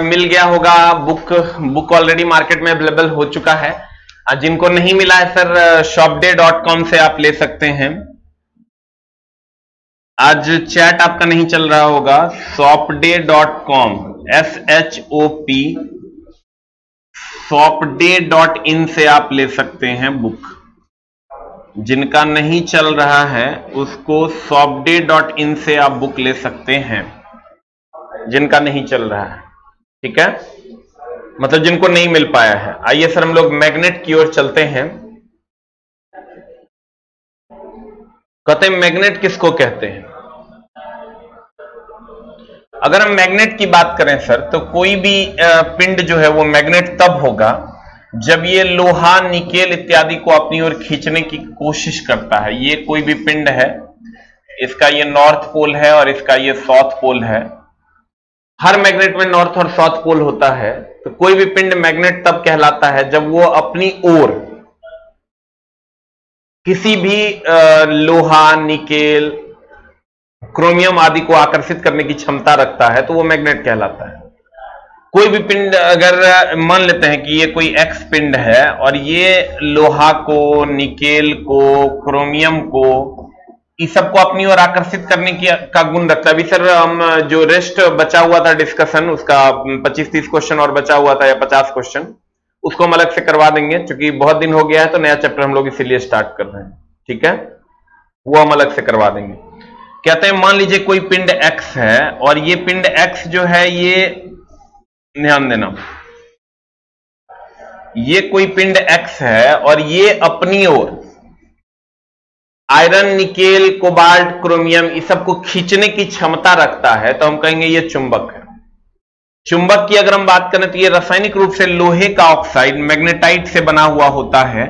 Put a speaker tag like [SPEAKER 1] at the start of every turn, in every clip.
[SPEAKER 1] मिल गया होगा। Book already market में अवेलेबल हो चुका है। जिनको नहीं मिला है सर, shopday.com से आप ले सकते हैं। आज चैट आपका नहीं चल रहा होगा। shopday.com SHOP shopday.in से आप ले सकते हैं बुक। जिनका नहीं चल रहा है उसको shopday.in से आप बुक ले सकते हैं, जिनका नहीं चल रहा है। ठीक है, मतलब जिनको नहीं मिल पाया है। आइए सर हम लोग मैग्नेट की ओर चलते हैं। कहते हैं मैग्नेट किसको कहते हैं। अगर हम मैग्नेट की बात करें सर, तो कोई भी पिंड जो है वो मैग्नेट तब होगा जब ये लोहा, निकेल इत्यादि को अपनी ओर खींचने की कोशिश करता है। ये कोई भी पिंड है, इसका ये नॉर्थ पोल है और इसका ये साउथ पोल है। हर मैग्नेट में नॉर्थ और साउथ पोल होता है। तो कोई भी पिंड मैग्नेट तब कहलाता है जब वो अपनी ओर किसी भी लोहा, निकेल, क्रोमियम आदि को आकर्षित करने की क्षमता रखता है, तो वो मैग्नेट कहलाता है। कोई भी पिंड, अगर मान लेते हैं कि ये कोई एक्स पिंड है और ये लोहा को, निकेल को, क्रोमियम को, इस सबको अपनी ओर आकर्षित करने का गुण रखता है। अभी सर हम जो रेस्ट बचा हुआ था डिस्कशन, उसका 25-30 क्वेश्चन और बचा हुआ था या 50 क्वेश्चन, उसको हम अलग से करवा देंगे। क्योंकि बहुत दिन हो गया है तो नया चैप्टर हम लोग इसीलिए स्टार्ट कर रहे हैं। ठीक है, वो हम अलग से करवा देंगे। कहते हैं मान लीजिए कोई पिंड एक्स है और ये पिंड एक्स जो है, ये ध्यान देना, ये कोई पिंड एक्स है और ये अपनी ओर आयरन, निकेल, कोबाल्ट, क्रोमियम इस सबको खींचने की क्षमता रखता है, तो हम कहेंगे ये चुंबक है। चुंबक की अगर हम बात करें तो ये रासायनिक रूप से लोहे का ऑक्साइड मैग्नेटाइट से बना हुआ होता है,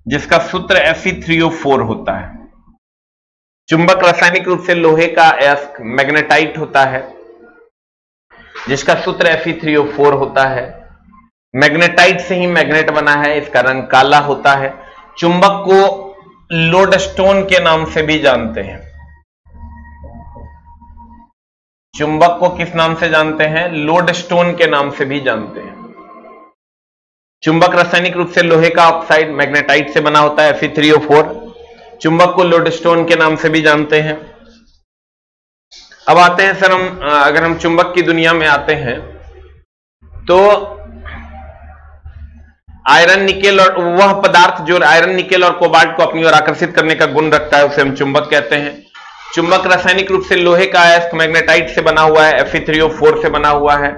[SPEAKER 1] जिसका सूत्र Fe3O4 होता है। चुंबक रासायनिक रूप से लोहे का अयस्क मैग्नेटाइट होता है, जिसका सूत्र Fe3O4 होता है। मैग्नेटाइट से ही मैग्नेट बना है, इसका रंग काला होता है। चुंबक को लोडस्टोन के नाम से भी जानते हैं। चुंबक को किस नाम से जानते हैं? लोडस्टोन के नाम से भी जानते हैं। चुंबक रासायनिक रूप से लोहे का ऑक्साइड मैग्नेटाइट से बना होता है, Fe3O4। चुंबक को लोडस्टोन के नाम से भी जानते हैं। अब आते हैं सर हम, अगर हम चुंबक की दुनिया में आते हैं तो आयरन, निकेल और वह पदार्थ जो आयरन, निकेल और कोबाल्ट को अपनी ओर आकर्षित करने का गुण रखता है, उसे हम चुंबक कहते हैं। चुंबक रासायनिक रूप से लोहे का अयस्क मैग्नेटाइट से बना हुआ है, Fe3O4 से बना हुआ है।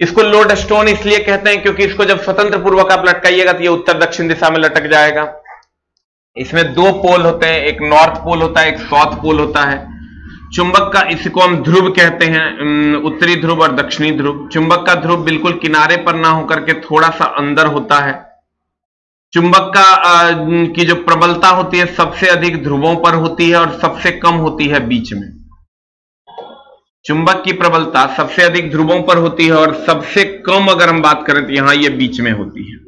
[SPEAKER 1] इसको लोडस्टोन इसलिए कहते हैं क्योंकि इसको जब स्वतंत्र पूर्वक आप लटकाइएगा तो ये उत्तर दक्षिण दिशा में लटक जाएगा। इसमें दो पोल होते हैं, एक नॉर्थ पोल होता है, एक साउथ पोल होता है। चुंबक का, इसको हम ध्रुव कहते हैं, उत्तरी ध्रुव और दक्षिणी ध्रुव। चुंबक का ध्रुव बिल्कुल किनारे पर ना होकर के थोड़ा सा अंदर होता है। चुंबक का की जो प्रबलता होती है सबसे अधिक ध्रुवों पर होती है और सबसे कम होती है बीच में। चुंबक की प्रबलता सबसे अधिक ध्रुवों पर होती है और सबसे कम अगर हम बात करें तो यहां ये बीच में होती है।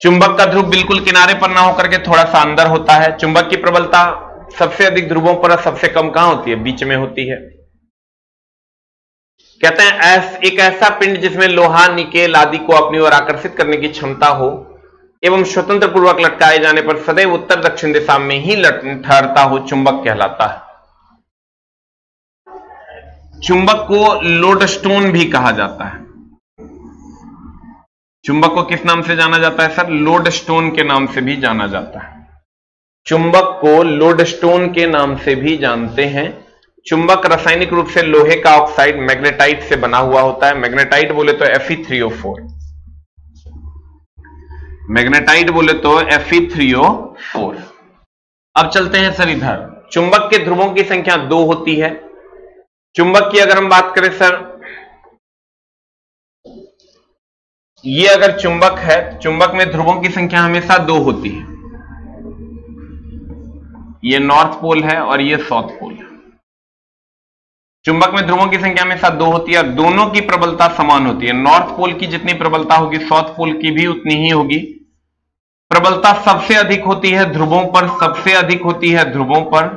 [SPEAKER 1] चुंबक का ध्रुव बिल्कुल किनारे पर ना होकर के थोड़ा सा अंदर होता है। चुंबक की प्रबलता सबसे अधिक ध्रुवों पर और सबसे कम कहां होती है? बीच में होती है। कहते हैं एक ऐसा पिंड जिसमें लोहा, निकेल आदि को अपनी ओर आकर्षित करने की क्षमता हो एवं स्वतंत्र पूर्वक लटकाए जाने पर सदैव उत्तर दक्षिण दिशा में ही ठहरता हो, चुंबक कहलाता है। चुंबक को लोडस्टोन भी कहा जाता है। चुंबक को किस नाम से जाना जाता है सर? लोडस्टोन के नाम से भी जाना जाता है। चुंबक को लोडस्टोन के नाम से भी जानते हैं। चुंबक रासायनिक रूप से लोहे का ऑक्साइड मैग्नेटाइट से बना हुआ होता है। मैग्नेटाइट बोले तो Fe3O4, मैग्नेटाइट बोले तो Fe3O4। अब चलते हैं सर इधर। चुंबक के ध्रुवों की संख्या 2 होती है। चुंबक की अगर हम बात करें सर, ये अगर चुंबक है, चुंबक में ध्रुवों की संख्या हमेशा 2 होती है। ये नॉर्थ पोल है और ये साउथ पोल है। चुंबक में ध्रुवों की संख्या हमेशा 2 होती है। दोनों की प्रबलता समान होती है। नॉर्थ पोल की जितनी प्रबलता होगी साउथ पोल की भी उतनी ही होगी। प्रबलता सबसे अधिक होती है ध्रुवों पर, सबसे अधिक होती है ध्रुवों पर।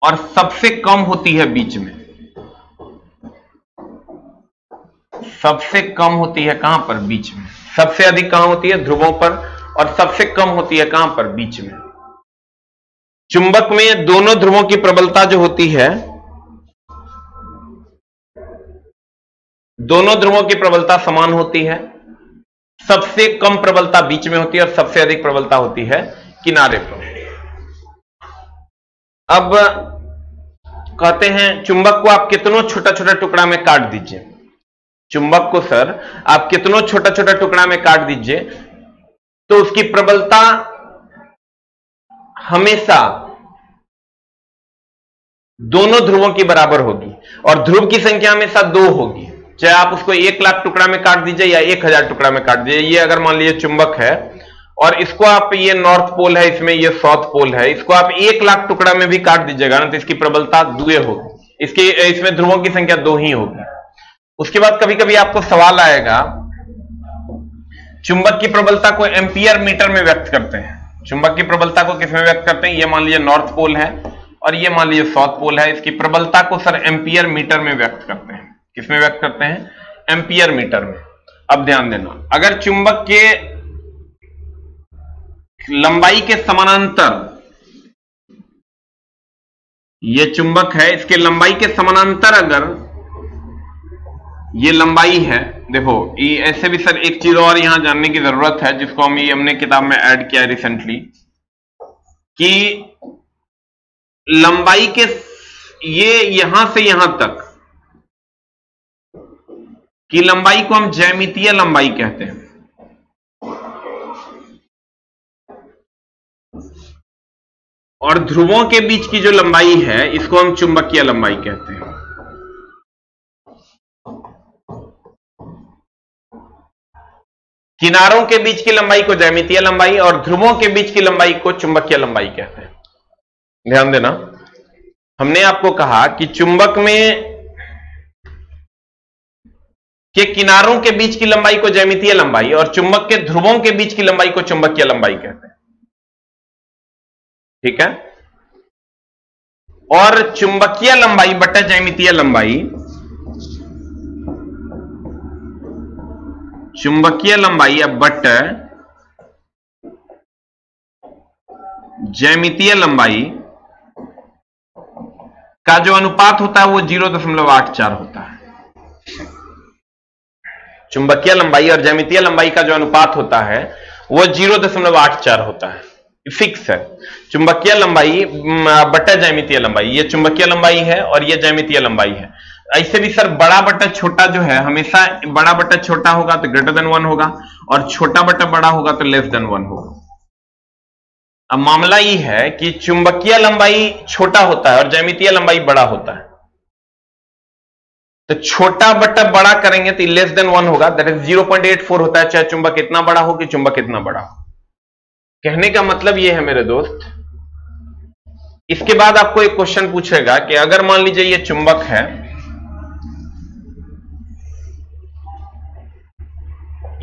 [SPEAKER 1] और सबसे कम होती है बीच में। सबसे कम होती है कहां पर? बीच में। सबसे अधिक कहां होती है? ध्रुवों पर। और सबसे कम होती है कहां पर? बीच में। चुंबक में दोनों ध्रुवों की प्रबलता जो होती है, दोनों ध्रुवों की प्रबलता समान होती है। सबसे कम प्रबलता बीच में होती है और सबसे अधिक प्रबलता होती है किनारे पर। अब कहते हैं चुंबक को आप कितनों छोटा छोटा टुकड़ा में काट दीजिए। चुंबक को सर आप कितनों छोटा छोटा टुकड़ा में काट दीजिए तो उसकी प्रबलता हमेशा दोनों ध्रुवों की बराबर होगी और ध्रुव की संख्या हमेशा 2 होगी। चाहे आप उसको 1 लाख टुकड़ा में काट दीजिए या 1000 टुकड़ा में काट दीजिए। ये अगर मान लीजिए चुंबक है और इसको आप, ये नॉर्थ पोल है, इसमें ये साउथ पोल है, इसको आप 1 लाख टुकड़ा में भी काट दीजिएगा ना तो इसकी प्रबलता 2 होगी। इसमें ध्रुवों की संख्या 2 ही होगी। उसके बाद कभी कभी आपको सवाल आएगा, चुंबक की प्रबलता को एम्पियर मीटर में व्यक्त करते हैं। चुंबक की प्रबलता को किस में व्यक्त करते हैं? ये मान लीजिए नॉर्थ पोल है और ये मान लीजिए साउथ पोल है। इसकी प्रबलता को सर एम्पियर मीटर में व्यक्त करते हैं। किस में व्यक्त करते हैं? एम्पियर मीटर में। अब ध्यान देना, अगर चुंबक के लंबाई के समानांतर, ये चुंबक है, इसके लंबाई के समानांतर अगर ये लंबाई है, देखो ये ऐसे भी सर एक चीज और यहां जानने की जरूरत है जिसको हमने किताब में ऐड किया है रिसेंटली, कि लंबाई के ये यहां से यहां तक की लंबाई को हम ज्यामितीय लंबाई कहते हैं। और ध्रुवों के बीच की जो लंबाई है इसको हम चुंबकीय लंबाई कहते हैं। किनारों के बीच की लंबाई को ज्यामितीय लंबाई और ध्रुवों के बीच की लंबाई को चुंबकीय लंबाई कहते हैं। ध्यान देना, हमने आपको कहा कि चुंबक में के किनारों के बीच की लंबाई को ज्यामितीय लंबाई और चुंबक के ध्रुवों के बीच की लंबाई को चुंबकीय लंबाई कहते हैं। ठीक है? और चुंबकीय लंबाई बटा ज्यामितीय लंबाई, चुंबकीय लंबाई अब बटा ज्यामितीय लंबाई का जो अनुपात होता है वो 0.84 होता है। चुंबकीय लंबाई और ज्यामितीय लंबाई का जो अनुपात होता है वो 0.84 होता है। फिक्स है। चुंबकीय लंबाई बटा ज्यामितीय लंबाई, ये चुंबकीय लंबाई है और ये ज्यामितीय लंबाई है। ऐसे भी सर बड़ा बटा छोटा जो है, हमेशा बड़ा बटा छोटा होगा तो ग्रेटर देन 1 होगा और छोटा बटा बड़ा होगा तो लेस देन 1 होगा। अब मामला ये है कि चुंबकीय लंबाई छोटा होता है और ज्यामितीय लंबाई बड़ा होता है, तो छोटा बटा बड़ा करेंगे तो लेस देन 1 होगा, दैट इज 0.84 होता है, चाहे चुंबक इतना बड़ा हो कि चुंबक इतना बड़ा हो। कहने का मतलब यह है मेरे दोस्त, इसके बाद आपको एक क्वेश्चन पूछेगा कि अगर मान लीजिए ये चुंबक है,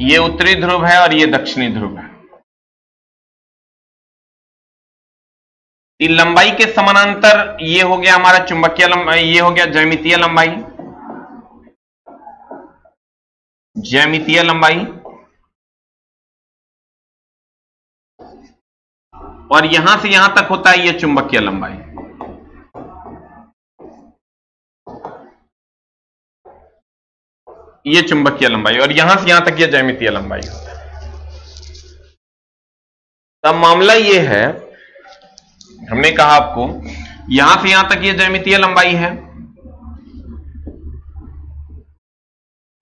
[SPEAKER 1] ये उत्तरी ध्रुव है और ये दक्षिणी ध्रुव है, ये लंबाई के समानांतर ये हो गया हमारा चुंबकीय लंबाई, ये हो गया ज्यामितीय लंबाई, ज्यामितीय लंबाई, और यहां से यहां तक होता है ये चुंबकीय लंबाई। ये चुंबकीय लंबाई और यहां से यहां तक ये ज्यामितीय लंबाई होता है। तब मामला ये है, हमने कहा आपको यहां से यहां तक ये ज्यामितीय लंबाई है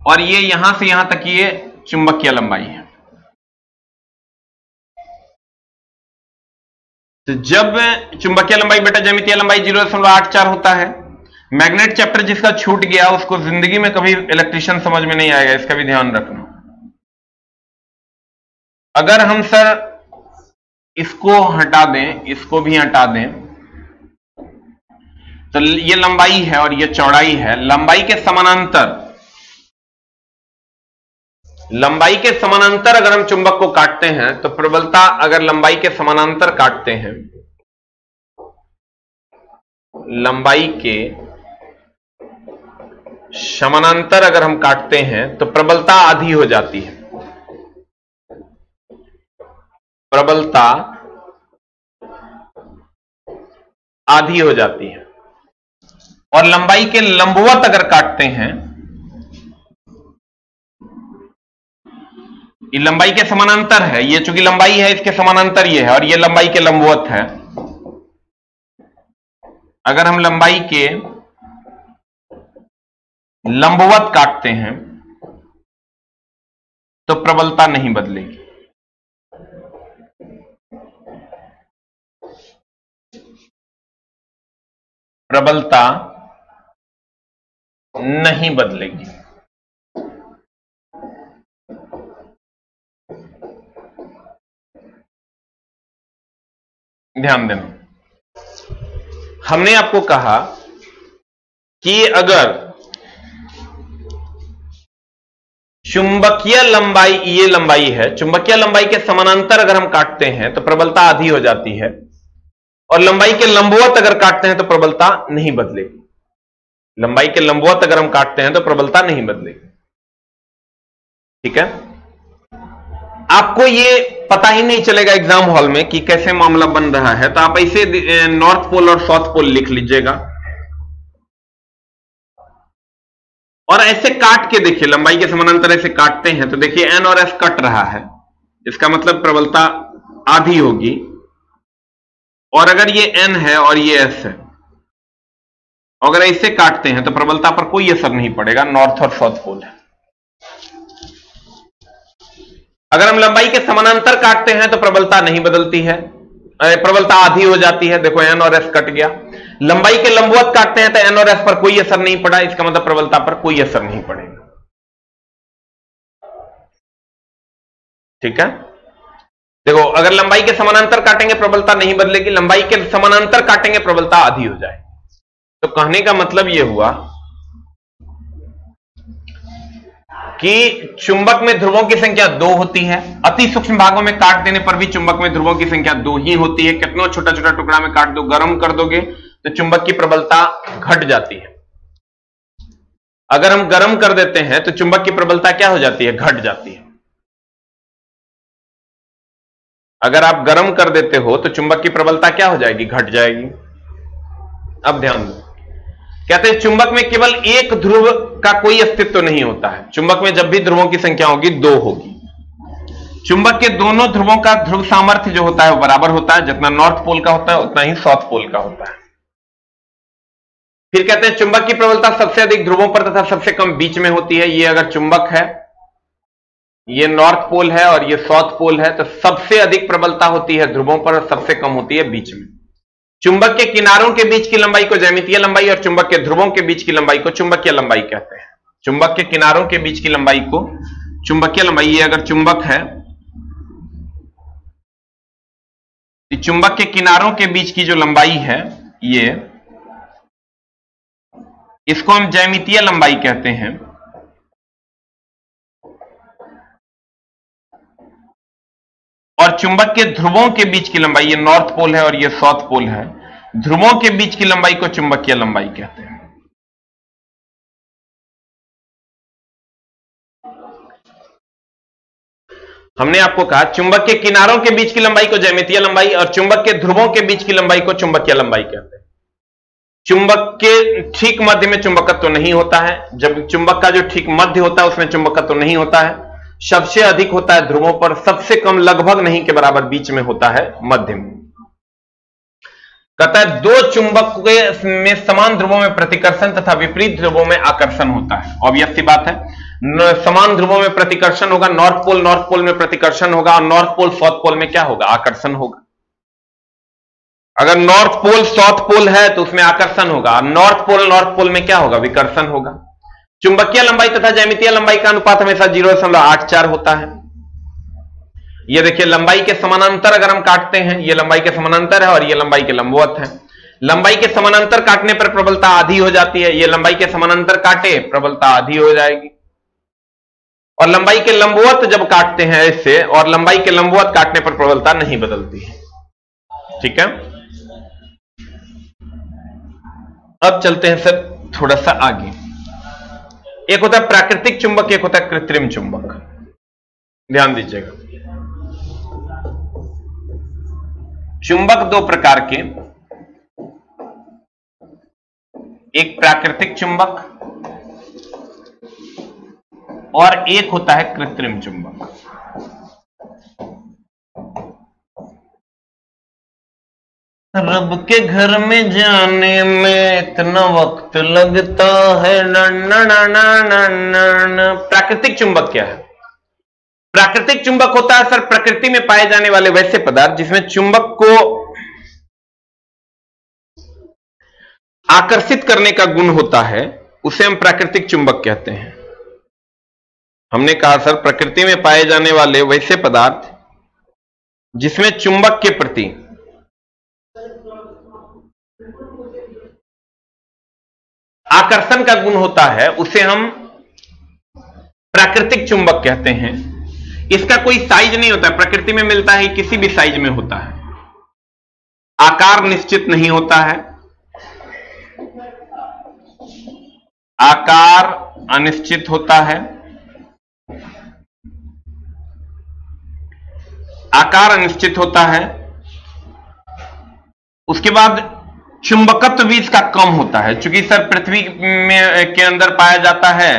[SPEAKER 1] और ये यहां से यहां तक ये चुंबकीय लंबाई है। तो जब चुंबकीय लंबाई बटा ज्यामितीय लंबाई 0.84 होता है, मैग्नेट चैप्टर जिसका छूट गया उसको जिंदगी में कभी इलेक्ट्रिशियन समझ में नहीं आएगा, इसका भी ध्यान रखना। अगर हम सर इसको हटा दें, इसको भी हटा दें, तो ये लंबाई है और ये चौड़ाई है। लंबाई के समानांतर, लंबाई के समानांतर अगर हम चुंबक को काटते हैं तो प्रबलता, अगर लंबाई के समानांतर काटते हैं लंबाई के समानांतर अगर हम काटते हैं तो प्रबलता आधी हो जाती है। प्रबलता आधी हो जाती है। और लंबाई के लंबवत अगर काटते हैं, ये लंबाई के समानांतर है, ये चूंकि लंबाई है इसके समानांतर ये है, और ये लंबाई के लंबवत है। अगर हम लंबाई के लंबवत काटते हैं तो प्रबलता नहीं बदलेगी। प्रबलता नहीं बदलेगी। ध्यान देना, हमने आपको कहा कि अगर चुंबकीय लंबाई, ये लंबाई है, चुंबकीय लंबाई के समानांतर अगर हम काटते हैं तो प्रबलता आधी हो जाती है, और लंबाई के लंबवत अगर काटते हैं तो प्रबलता नहीं बदलेगी। लंबाई के लंबवत अगर हम काटते हैं तो प्रबलता नहीं बदलेगी। ठीक है, आपको ये पता ही नहीं चलेगा एग्जाम हॉल में कि कैसे मामला बन रहा है, तो आप ऐसे नॉर्थ पोल और साउथ पोल लिख लीजिएगा और ऐसे काट के देखिए, लंबाई के समानांतर ऐसे काटते हैं तो देखिए एन और एस कट रहा है, इसका मतलब प्रबलता आधी होगी। और अगर ये एन है और ये एस है, अगर ऐसे काटते हैं तो प्रबलता पर कोई असर नहीं पड़ेगा, नॉर्थ और साउथ पोल है। अगर हम लंबाई के समानांतर काटते हैं तो प्रबलता नहीं बदलती है, प्रबलता आधी हो जाती है। देखो एन और एस कट गया। लंबाई के लंबवत काटते हैं तो एन और एस पर कोई असर नहीं पड़ा, इसका मतलब प्रबलता पर कोई असर नहीं पड़ेगा। ठीक है, देखो अगर लंबाई के समानांतर काटेंगे प्रबलता नहीं बदलेगी, लंबाई के समानांतर काटेंगे प्रबलता आधी हो जाएगी। तो कहने का मतलब यह हुआ कि चुंबक में ध्रुवों की संख्या 2 होती है। अति सूक्ष्म भागों में काट देने पर भी चुंबक में ध्रुवों की संख्या 2 ही होती है। कितना छोटा छोटा टुकड़ा में काट दो, गर्म कर दोगे तो चुंबक की प्रबलता घट जाती है। अगर हम गर्म कर देते हैं तो चुंबक की प्रबलता क्या हो जाती है? घट जाती है। अगर आप गर्म कर देते हो तो चुंबक की प्रबलता क्या हो जाएगी? घट जाएगी। अब ध्यान दो, कहते हैं चुंबक में केवल एक ध्रुव का कोई अस्तित्व नहीं होता है। चुंबक में जब भी ध्रुवों की संख्या होगी 2 होगी। चुंबक के दोनों ध्रुवों का ध्रुव सामर्थ्य जो होता है वो बराबर होता है, जितना नॉर्थ पोल का होता है उतना ही साउथ पोल का होता है। फिर कहते हैं चुंबक की प्रबलता सबसे अधिक ध्रुवों पर तथा सबसे कम बीच में होती है। ये अगर चुंबक है, ये नॉर्थ पोल है और ये साउथ पोल है, तो सबसे अधिक प्रबलता होती है ध्रुवों पर और सबसे कम होती है बीच में। चुंबक के किनारों के बीच की लंबाई को ज्यामितीय लंबाई और चुंबक के ध्रुवों के बीच की लंबाई को चुंबकीय लंबाई कहते हैं। चुंबक के किनारों के बीच की लंबाई को चुंबकीय लंबाई, ये अगर चुंबक है, चुंबक के किनारों के बीच की जो लंबाई है ये, इसको हम ज्यामितीय लंबाई कहते हैं। और चुंबक के ध्रुवों के बीच की लंबाई, ये नॉर्थ पोल है और ये साउथ पोल है, ध्रुवों के बीच की लंबाई को चुंबकीय लंबाई कहते हैं। हमने आपको कहा चुंबक के किनारों के बीच की लंबाई को ज्यामितीय लंबाई और चुंबक के ध्रुवों के बीच की लंबाई को चुंबकीय लंबाई कहते हैं। चुंबक के ठीक मध्य में चुंबकत्व नहीं होता है। जब चुंबक का जो ठीक मध्य होता है उसमें चुंबकत्व नहीं होता है। सबसे अधिक होता है ध्रुवों पर, सबसे कम लगभग नहीं के बराबर बीच में होता है, मध्य में। कहता है 2 चुंबक में समान ध्रुवों में प्रतिकर्षण तथा विपरीत ध्रुवों में आकर्षण होता है। ऑब्वियस सी बात है, समान ध्रुवों में प्रतिकर्षण होगा, नॉर्थ पोल में प्रतिकर्षण होगा और नॉर्थ पोल साउथ पोल में क्या होगा? आकर्षण होगा। अगर नॉर्थ पोल साउथ पोल है तो उसमें आकर्षण होगा, नॉर्थ पोल में क्या होगा? विकर्षण होगा। चुंबकीय लंबाई तथा ज्यामितीय लंबाई का अनुपात हमेशा 0.84 होता है। ये देखिए लंबाई के समानांतर अगर हम काटते हैं, ये लंबाई के समानांतर है और ये लंबाई के लंबवत है। लंबाई के समानांतर काटने पर प्रबलता आधी हो जाती है। ये लंबाई के समानांतर काटे, प्रबलता आधी हो जाएगी। और लंबाई के लंबवत जब काटते हैं ऐसे, और लंबाई के लंबवत काटने पर प्रबलता नहीं बदलती है। ठीक है, अब चलते हैं सर थोड़ा सा आगे। एक होता है प्राकृतिक चुंबक, एक होता है कृत्रिम चुंबक। ध्यान दीजिएगा, चुंबक दो प्रकार के, एक प्राकृतिक चुंबक और एक होता है कृत्रिम चुंबक। रब के घर में जाने में इतना वक्त लगता है। प्राकृतिक चुंबक क्या है? प्राकृतिक चुंबक होता है सर प्रकृति में पाए जाने वाले वैसे पदार्थ जिसमें चुंबक को आकर्षित करने का गुण होता है, उसे हम प्राकृतिक चुंबक कहते हैं। हमने कहा सर प्रकृति में पाए जाने वाले वैसे पदार्थ जिसमें चुंबक के प्रति आकर्षण का गुण होता है, उसे हम प्राकृतिक चुंबक कहते हैं। इसका कोई साइज नहीं होता है, प्रकृति में मिलता है, किसी भी साइज में होता है, आकार निश्चित नहीं होता है, आकार अनिश्चित होता है, आकार अनिश्चित होता है। उसके बाद चुंबकत्व भी इसका कम होता है, क्योंकि सर पृथ्वी में के अंदर पाया जाता है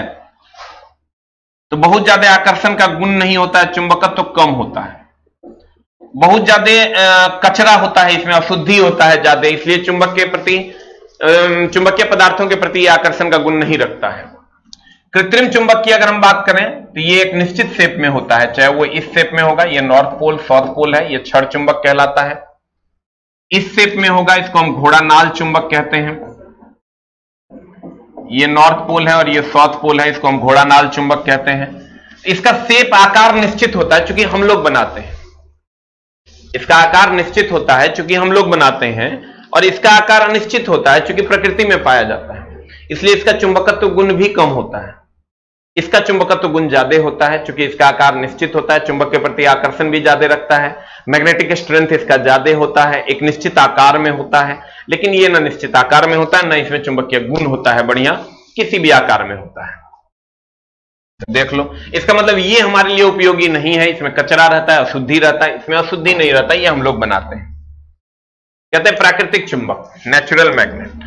[SPEAKER 1] तो बहुत ज्यादा आकर्षण का गुण नहीं होता है, चुंबकत्व कम होता है, बहुत ज्यादा कचरा होता है, इसमें अशुद्धि होता है ज्यादा, इसलिए चुंबक के प्रति चुंबकीय पदार्थों के प्रति आकर्षण का गुण नहीं रखता है। कृत्रिम चुंबक की अगर हम बात करें तो ये एक निश्चित शेप में होता है, चाहे वो इस शेप में होगा, ये नॉर्थ पोल साउथ पोल है, ये क्षण चुंबक कहलाता है। इस शेप में होगा, इसको हम घोड़ा नाल चुंबक कहते हैं। ये नॉर्थ पोल है और ये साउथ पोल है, इसको हम घोड़ा नाल चुंबक कहते हैं। इसका शेप आकार निश्चित होता है, चूंकि हम लोग बनाते हैं। इसका आकार निश्चित होता है चूंकि हम लोग बनाते हैं, और इसका आकार अनिश्चित होता है चूंकि प्रकृति में पाया जाता है, इसलिए इसका चुंबकत्व गुण भी कम होता है। इसका चुंबकत्व गुण ज्यादा होता है चूंकि इसका आकार निश्चित होता है, चुंबक के प्रति आकर्षण भी ज्यादा रखता है, मैग्नेटिक स्ट्रेंथ इसका ज्यादा होता है, एक निश्चित आकार में होता है। लेकिन ये ना निश्चित आकार में होता है, ना इसमें चुंबकीय गुण होता है बढ़िया, किसी भी आकार में होता है। तो देख लो, इसका मतलब ये हमारे लिए उपयोगी नहीं है, इसमें कचरा रहता है, अशुद्धि रहता है, इसमें अशुद्धि नहीं रहता, ये हम लोग बनाते हैं। कहते हैं प्राकृतिक चुंबक, नेचुरल मैग्नेट।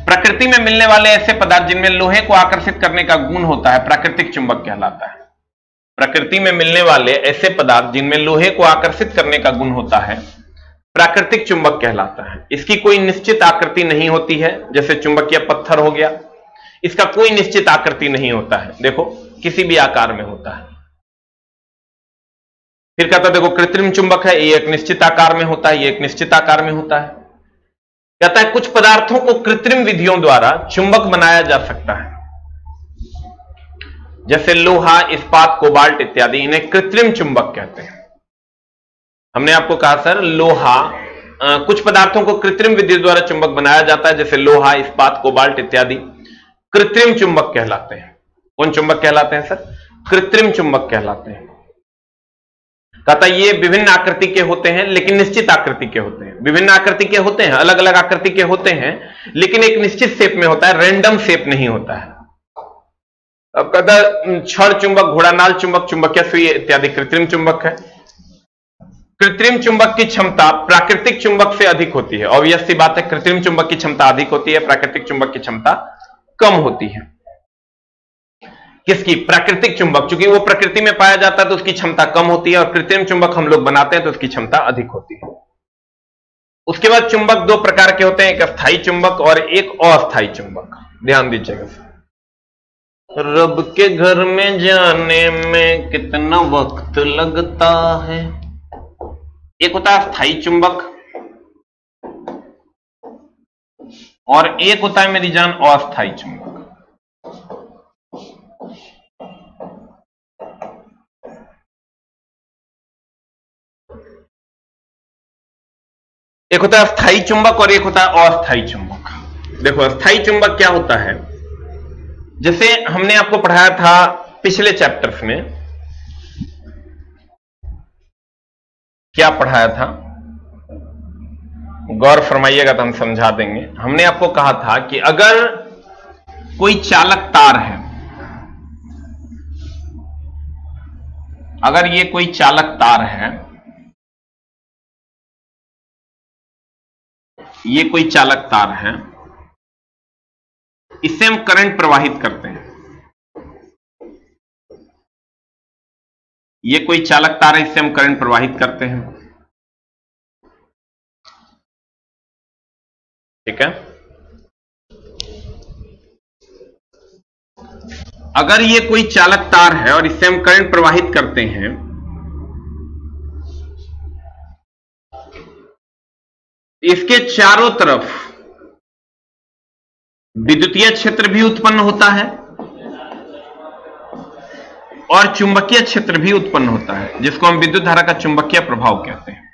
[SPEAKER 1] प्रकृति में मिलने वाले ऐसे पदार्थ जिनमें लोहे को आकर्षित करने का गुण होता है, प्राकृतिक चुंबक कहलाता है। प्रकृति में मिलने वाले ऐसे पदार्थ जिनमें लोहे को आकर्षित करने का गुण होता है, प्राकृतिक चुंबक कहलाता है। इसकी कोई निश्चित आकृति नहीं होती है, जैसे चुंबकीय पत्थर हो गया, इसका कोई निश्चित आकृति नहीं होता है, देखो किसी भी आकार में होता है। फिर कहता है देखो कृत्रिम चुंबक है, ये एक निश्चित आकार में होता है, ये एक निश्चित आकार में होता है। कहता है कुछ पदार्थों को कृत्रिम विधियों द्वारा चुंबक बनाया जा सकता है, जैसे लोहा, इस्पात, कोबाल्ट इत्यादि, इन्हें कृत्रिम चुंबक कहते हैं। हमने आपको कहा सर लोहा, कुछ पदार्थों को कृत्रिम विधि द्वारा चुंबक बनाया जाता है, जैसे लोहा, इस्पात, कोबाल्ट इत्यादि कृत्रिम चुंबक कहलाते हैं। कौन चुंबक कहलाते हैं सर? कृत्रिम चुंबक कहलाते हैं। कहता ये विभिन्न आकृति के होते हैं, लेकिन निश्चित आकृति के होते हैं। विभिन्न आकृति के होते हैं, अलग अलग आकृति के होते हैं, लेकिन एक निश्चित शेप में होता है, रैंडम शेप नहीं होता है। अब कहता क्षण चुंबक, घोड़ा नाल चुंबक, चुंबकीय सुई इत्यादि कृत्रिम चुंबक है। कृत्रिम चुंबक की क्षमता प्राकृतिक चुंबक से अधिक होती है। ऑब्वियस सी बात है, कृत्रिम चुंबक की क्षमता अधिक होती है, प्राकृतिक चुंबक की क्षमता कम होती है। किसकी? प्राकृतिक चुंबक, क्योंकि वो प्रकृति में पाया जाता है तो उसकी क्षमता कम होती है, और कृत्रिम चुंबक हम लोग बनाते हैं तो उसकी क्षमता अधिक होती है। उसके बाद चुंबक दो प्रकार के होते हैं, एक स्थायी चुंबक और एक अस्थायी चुंबक। ध्यान दीजिएगा। रब के घर में जाने में कितना वक्त लगता है। एक होता है स्थायी चुंबक और एक होता है मेरी जान अस्थायी चुंबक। एक होता है स्थायी चुंबक और एक होता है अस्थायी चुंबक। देखो स्थायी चुंबक क्या होता है, जैसे हमने आपको पढ़ाया था पिछले चैप्टर्स में, क्या पढ़ाया था? गौर फरमाइएगा तो हम समझा देंगे। हमने आपको कहा था कि अगर कोई चालक तार है, अगर ये कोई चालक तार है, ये कोई चालक तार है, इससे हम करंट प्रवाहित करते हैं। ये कोई चालक तार है, इससे हम करंट प्रवाहित करते हैं। ठीक है। अगर ये कोई चालक तार है और इससे हम करंट प्रवाहित करते हैं, इसके चारों तरफ विद्युतीय क्षेत्र भी उत्पन्न होता है और चुंबकीय क्षेत्र भी उत्पन्न होता है, जिसको हम विद्युत धारा का चुंबकीय प्रभाव कहते हैं।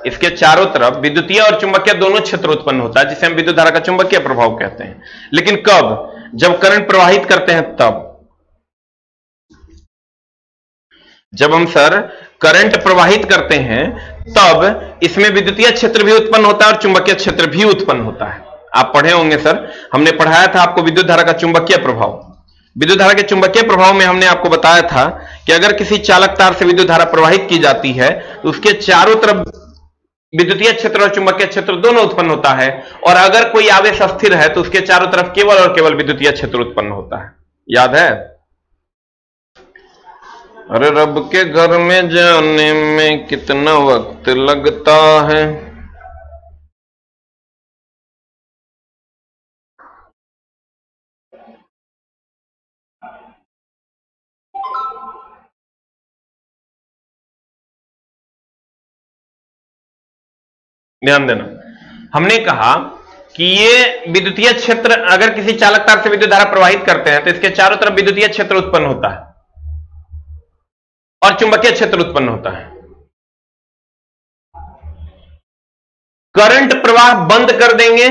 [SPEAKER 1] इसके चारों तरफ विद्युतीय और चुंबकीय दोनों क्षेत्र उत्पन्न होता है, जिसे हम विद्युत धारा का चुंबकीय प्रभाव कहते हैं। लेकिन कब? जब करंट प्रवाहित करते हैं तब। जब हम सर करंट प्रवाहित करते हैं तब इसमें विद्युतीय क्षेत्र भी उत्पन्न होता है और चुंबकीय क्षेत्र भी उत्पन्न होता है। आप पढ़े होंगे सर, हमने पढ़ाया था आपको विद्युत धारा का चुंबकीय प्रभाव। विद्युत धारा के चुंबकीय प्रभाव में हमने आपको बताया था कि अगर किसी चालक तार से विद्युत धारा प्रवाहित की जाती है तो उसके चारों तरफ विद्युतीय क्षेत्र और चुंबकीय क्षेत्र दोनों उत्पन्न होता है, और अगर कोई आवेश अस्थिर है तो उसके चारों तरफ केवल और केवल विद्युतीय क्षेत्र उत्पन्न होता है। याद है? अरे रब के घर में जाने में कितना वक्त लगता है। ध्यान देना, हमने कहा कि ये विद्युतीय क्षेत्र, अगर किसी चालक तार से विद्युत धारा प्रवाहित करते हैं तो इसके चारों तरफ विद्युतीय क्षेत्र उत्पन्न होता है और चुंबकीय क्षेत्र उत्पन्न होता है। करंट प्रवाह बंद कर देंगे,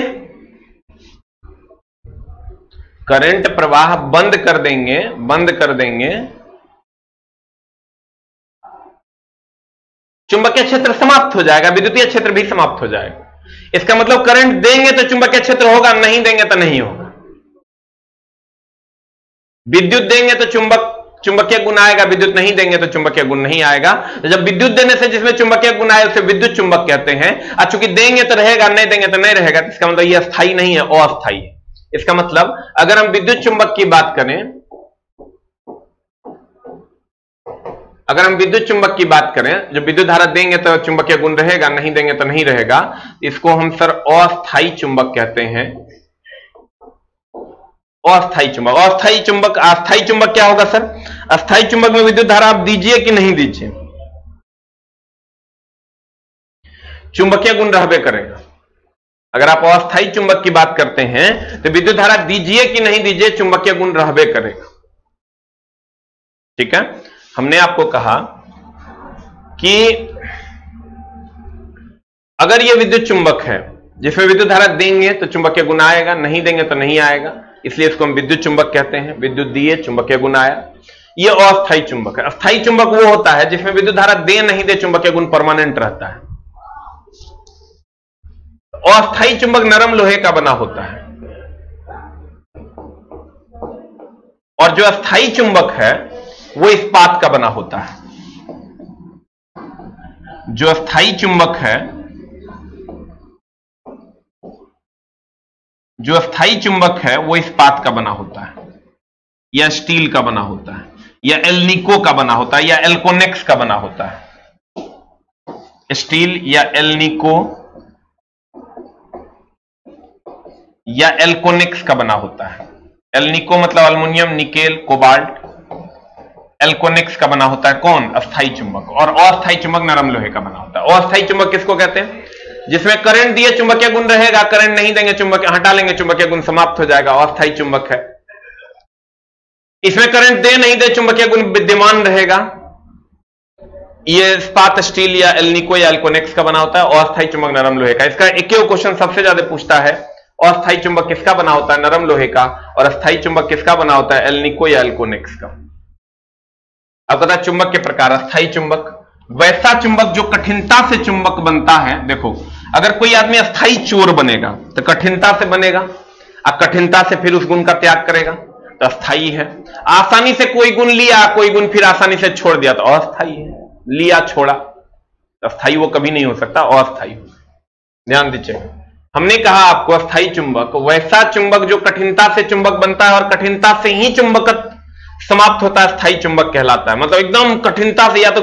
[SPEAKER 1] करंट प्रवाह बंद कर देंगे, चुंबकीय क्षेत्र समाप्त हो जाएगा, विद्युतीय क्षेत्र भी समाप्त हो जाएगा। इसका मतलब करंट देंगे तो चुंबकीय क्षेत्र होगा, नहीं देंगे तो नहीं होगा। विद्युत देंगे तो चुंबकीय गुण आएगा, विद्युत नहीं देंगे तो चुंबकीय गुण नहीं आएगा। तो जब विद्युत देने से जिसमें चुंबकीय गुण आए उसे विद्युत चुंबक कहते हैं। और चूंकि देंगे तो रहेगा, नहीं देंगे तो नहीं रहेगा, इसका मतलब ये अस्थायी नहीं है, अस्थायी है। इसका मतलब अगर हम विद्युत चुंबक की बात करें, अगर हम विद्युत चुंबक की बात करें, जब विद्युत धारा देंगे तो चुंबकीय गुण रहेगा, नहीं देंगे तो नहीं रहेगा, इसको हम सर अस्थायी चुंबक कहते हैं। अस्थायी चुंबक, अस्थायी चुंबक, अस्थायी चुंबक क्या होगा सर? अस्थायी चुंबक में विद्युत धारा आप दीजिए कि नहीं दीजिए, चुंबकीय गुण रहबे करेगा। अगर आप अस्थायी चुंबक की बात करते हैं तो विद्युत धारा दीजिए कि नहीं दीजिए, चुंबकीय गुण रहबे करेगा। ठीक है। हमने आपको कहा कि अगर यह विद्युत चुंबक है जिसमें विद्युत धारा देंगे तो चुंबकीय गुण आएगा, नहीं देंगे तो नहीं आएगा, इसलिए इसको हम विद्युत चुंबक कहते हैं। विद्युत दिए, चुंबकीय गुण आया, यह अस्थायी चुंबक है। अस्थायी चुंबक वो होता है जिसमें विद्युत धारा दे नहीं दे, चुंबकीय गुण परमानेंट रहता है। अस्थायी चुंबक नरम लोहे का बना होता है, और जो अस्थायी चुंबक है वो इस्पात का बना होता है। जो अस्थायी चुंबक है, जो अस्थायी चुंबक है वो इस्पात का बना होता है, या स्टील का बना होता है, या एल्निको का बना होता है, या एल्कोनेक्स का बना होता है। स्टील या एल्निको या एल्कोनेक्स का बना होता है। एल्निको मतलब अल्युमिनियम, निकेल, कोबाल्ट। एल्कोनेक्स का बना होता है कौन? अस्थायी चुंबक। और अस्थायी चुंबक नरम लोहे का बना होता है। अस्थायी चुंबक किसको कहते हैं? जिसमें करंट दिए चुंबकीय गुण रहेगा, करंट नहीं देंगे चुंबकीय, हटा लेंगे चुंबकीय गुण समाप्त हो जाएगा, अस्थायी चुंबक है। इसमें करंट दे नहीं दे चुंबकीय गुण विद्यमान रहेगा, ये इस्पात, स्टील या एल्निको या एल्कोनेक्स का बना होता है। अस्थायी चुंबक नरम लोहे का। इसका एक ही क्वेश्चन सबसे ज्यादा पूछता है, अस्थायी चुंबक किसका बना होता है? नरम लोहे का। और अस्थायी चुंबक किसका बना होता है? एल्निको या एल्कोनेक्स का। अब पता चुंबक के प्रकार, अस्थायी चुंबक, वैसा चुंबक जो कठिनता से चुंबक बनता है। देखो, अगर कोई आदमी अस्थाई चोर बनेगा तो कठिनता से बनेगा, और कठिनता से फिर उस गुण का त्याग करेगा तो अस्थाई है। आसानी से कोई गुण लिया, कोई गुण फिर आसानी से छोड़ दिया तो अस्थाई है। लिया छोड़ा, अस्थाई वो कभी नहीं हो सकता, अस्थाई हो। ध्यान दीजिए, हमने कहा आपको अस्थाई चुंबक वैसा चुंबक जो कठिनता से चुंबक बनता है और कठिनता से ही चुंबक समाप्त होता है, स्थायी चुंबक कहलाता है। मतलब एकदम कठिनता से, या तो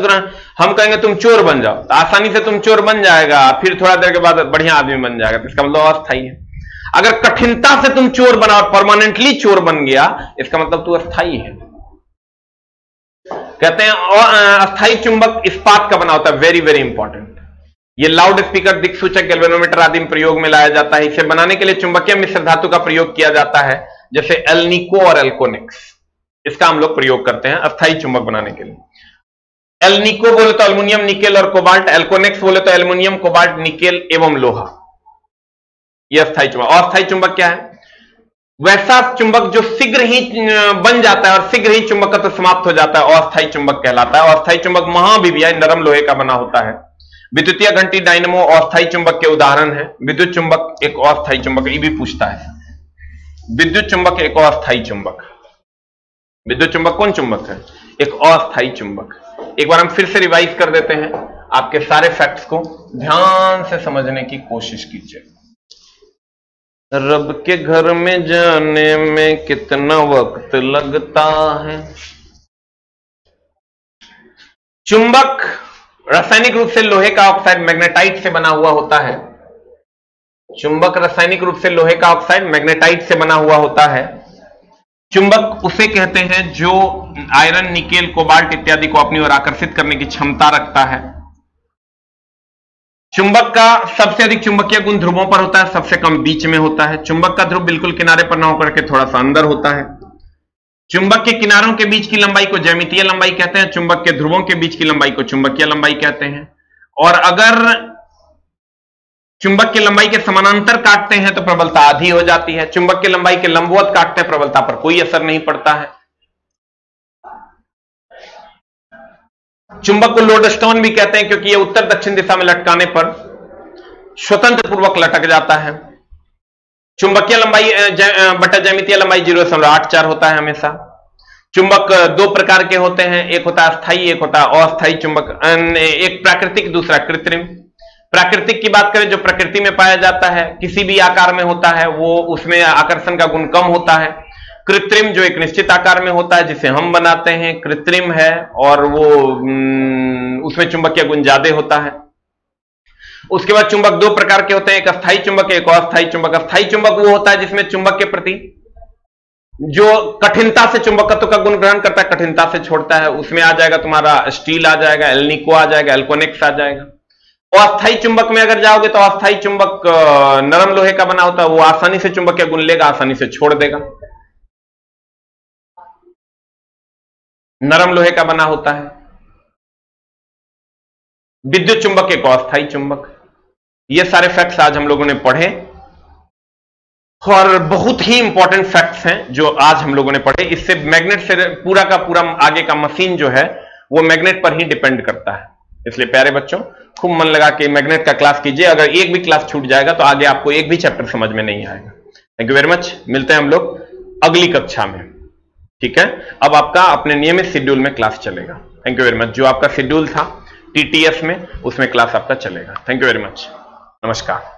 [SPEAKER 1] हम कहेंगे तुम चोर बन जाओ तो आसानी से तुम चोर बन जाएगा, फिर थोड़ा देर के बाद बढ़िया आदमी बन जाएगा, तो इसका मतलब अस्थाई है। अगर कठिनता से तुम चोर बना और परमानेंटली चोर बन गया, इसका मतलब तू अस्थाई है। कहते हैं अस्थाई चुंबक इस्पात का बना होता है। Very very important. ये लाउड स्पीकर, दिक्सूचक, गैल्वेनोमीटर आदि में प्रयोग में लाया जाता है। इसे बनाने के लिए चुंबकीय मिश्र धातु का प्रयोग किया जाता है, जैसे एल्निको और एल्कोनिक्स। इसका हम लोग प्रयोग करते हैं अस्थाई चुंबक बनाने के लिए। एल्निको बोले तो एल्युमिनियम, निकेल और कोबाल्ट। एल्कोनिक्स बोले तो एल्युमिनियम, कोबाल्ट, निकेल एवं लोहा। यह अस्थाई चुंबक। अस्थाई चुंबक क्या है? वैसा चुंबक जो शीघ्र ही बन जाता है और शीघ्र ही चुंबकत्व समाप्त हो जाता है, अस्थाई चुंबक कहलाता है। अस्थाई चुंबक महाविबिया नरम लोहे का बना होता है। विद्युतीय घंटी, डायनेमो अस्थाई चुंबक के उदाहरण है। विद्युत चुंबक एक अस्थाई चुंबक, ये भी पूछता है। विद्युत चुंबक एक अस्थाई चुंबक। विद्युत चुंबक कौन चुंबक है? एक अस्थाई चुंबक। एक बार हम फिर से रिवाइज कर देते हैं, आपके सारे फैक्ट्स को ध्यान से समझने की कोशिश कीजिए। रब के घर में जाने में कितना वक्त लगता है। चुंबक रासायनिक रूप से लोहे का ऑक्साइड मैग्नेटाइट से बना हुआ होता है। चुंबक रासायनिक रूप से लोहे का ऑक्साइड मैग्नेटाइट से बना हुआ होता है। चुंबक उसे कहते हैं जो आयरन, निकेल, कोबाल्ट इत्यादि को अपनी ओर आकर्षित करने की क्षमता रखता है। चुंबक का सबसे अधिक चुंबकीय गुण ध्रुवों पर होता है, सबसे कम बीच में होता है। चुंबक का ध्रुव बिल्कुल किनारे पर न होकर के थोड़ा सा अंदर होता है। चुंबक के किनारों के बीच की लंबाई को ज्यामितीय लंबाई कहते हैं। चुंबक के ध्रुवों के बीच की लंबाई को चुंबकीय लंबाई कहते हैं। और अगर चुंबक की लंबाई के समानांतर काटते हैं तो प्रबलता आधी हो जाती है। चुंबक की लंबाई के लंबवत काटते हैं, प्रबलता पर कोई असर नहीं पड़ता है। चुंबक को लोडस्टोन भी कहते हैं, क्योंकि यह उत्तर दक्षिण दिशा में लटकाने पर स्वतंत्र पूर्वक लटक जाता है। चुंबकीय लंबाई बटा ज्यामितीय लंबाई 0.84 होता है हमेशा। चुंबक दो प्रकार के होते हैं, एक होता है अस्थाई, एक होता है अस्थाई चुंबक। एक प्राकृतिक, दूसरा कृत्रिम। प्राकृतिक की बात करें, जो प्रकृति में पाया जाता है, किसी भी आकार में होता है, वो उसमें आकर्षण का गुण कम होता है। कृत्रिम जो एक निश्चित आकार में होता है, जिसे हम बनाते हैं, कृत्रिम है और वो उसमें चुंबकीय गुण ज्यादा होता है। उसके बाद चुंबक दो प्रकार के होते हैं, एक अस्थाई चुंबक, एक अस्थाई चुंबक। अस्थाई चुंबक वो होता है जिसमें चुंबक के प्रति जो कठिनता से चुंबकत्व का गुण ग्रहण करता है, कठिनता से छोड़ता है। उसमें आ जाएगा तुम्हारा स्टील आ जाएगा, एल्निको आ जाएगा, एल्कोनिक्स आ जाएगा। अस्थाई चुंबक में अगर जाओगे तो अस्थाई चुंबक नरम लोहे का बना होता है, वो आसानी से चुंबकीय गुण लेगा, आसानी से छोड़ देगा। नरम लोहे का बना होता है। विद्युत चुंबक एक अस्थाई चुंबक। ये सारे फैक्ट्स आज हम लोगों ने पढ़े और बहुत ही इंपॉर्टेंट फैक्ट्स हैं जो आज हम लोगों ने पढ़े। इससे मैग्नेट से पूरा का पूरा आगे का मशीन जो है वो मैग्नेट पर ही डिपेंड करता है। इसलिए प्यारे बच्चों, खूब मन लगा के मैग्नेट का क्लास कीजिए। अगर एक भी क्लास छूट जाएगा तो आगे आपको एक भी चैप्टर समझ में नहीं आएगा। Thank you very much. मिलते हैं हम लोग अगली कक्षा में, ठीक है। अब आपका अपने नियमित शेड्यूल में क्लास चलेगा। Thank you very much. जो आपका शेड्यूल था टीटीएस में, उसमें क्लास आपका चलेगा। Thank you very much. नमस्कार।